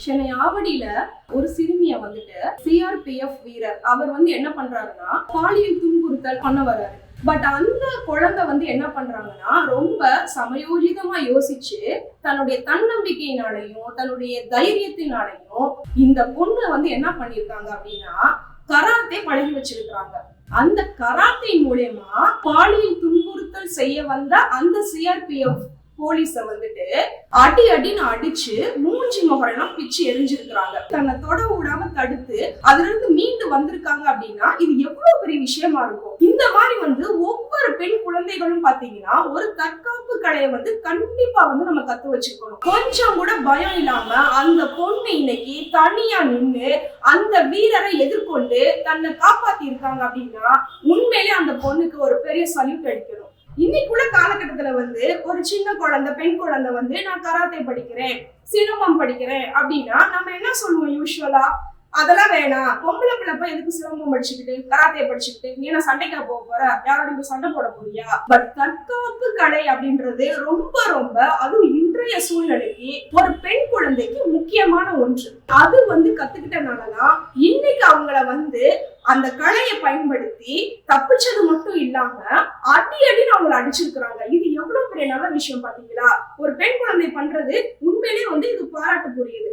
சென்னை ஆவடியில ஒரு சிறுமிய வந்துட்டு சிஆர்பிஎஃப் வீரர் அவர் என்ன பண்றாருன்னா பாலியல் துன்புறுத்தல் பண்ண வர்றாரு. பட் அந்த குழந்தை என்ன பண்றாங்கன்னா ரொம்ப சமயோஜிதமா யோசிச்சு தன்னுடைய தன்னம்பிக்கையினாலையும் தன்னுடைய தைரியத்தினாலையும் இந்த பொண்ணு என்ன பண்ணிருக்காங்க அப்படின்னா கராத்தே பழகி வச்சிருக்காங்க. அந்த கராத்தே மூலமா பாலியல் துன்புறுத்தல் செய்ய வந்த அந்த சிஆர்பிஎஃப் போலீஸ அடி அடின்னு அடிச்சு மூஞ்சி முகரெல்லாம் பிச்சு எரிஞ்சிருக்கிறாங்க. தன்னை தொட விடாம தடுத்து அதுல இருந்து மீண்டு வந்திருக்காங்க அப்படின்னா இது எவ்வளவு பெரிய விஷயமா இருக்கும். இந்த மாதிரி ஒவ்வொரு பெண் குழந்தைகளும் பாத்தீங்கன்னா ஒரு தற்காப்பு கலையை கண்டிப்பா நம்ம கத்து வச்சுக்கணும். கொஞ்சம் கூட பயம் இல்லாம அந்த பொண்ணு இன்னைக்கு தனியா நின்று அந்த வீரரை எதிர்கொண்டு தன்னை காப்பாத்தி இருக்காங்க அப்படின்னா உண்மையிலே அந்த பொண்ணுக்கு ஒரு பெரிய சல்யூட் அடிக்கணும். இன்னைக்குள்ள காலகட்டத்துல ஒரு சின்ன குழந்தை பெண் குழந்தை நான் கராத்தே படிக்கிறேன் சிலம்பம் படிக்கிறேன் அப்படின்னா நம்ம என்ன சொல்லுவோம் யூஸ்வலா, அதெல்லாம் வேணாம், பொம்பளை பிள்ளைப்ப எதுக்கு சிலம்பம் படிச்சுக்கிட்டு கராத்தே படிச்சுக்கிட்டு நீ என்ன சண்டைக்கா போக போற, யாரோட சண்டை போட போறியா? பட் தற்காப்பு கலை அப்படின்றது ரொம்ப ரொம்ப அதுவும் இன்றைய சூழ்நிலைக்கு ஒரு பெண் குழந்தைக்கு முக்கியமான ஒன்று. அது கத்துக்கிட்டனாலதான் இன்னைக்கு அவங்கள அந்த கலையை பயன்படுத்தி தப்பிச்சது மட்டும் இல்லாம அடி அடின்னு அவங்களை அடிச்சிருக்கிறாங்க. இது எவ்வளவு பெரிய நல்ல விஷயம் பாத்தீங்களா? ஒரு பெண் குழந்தை பண்றது உண்மையிலேயே இது பாராட்டுக்குரியது.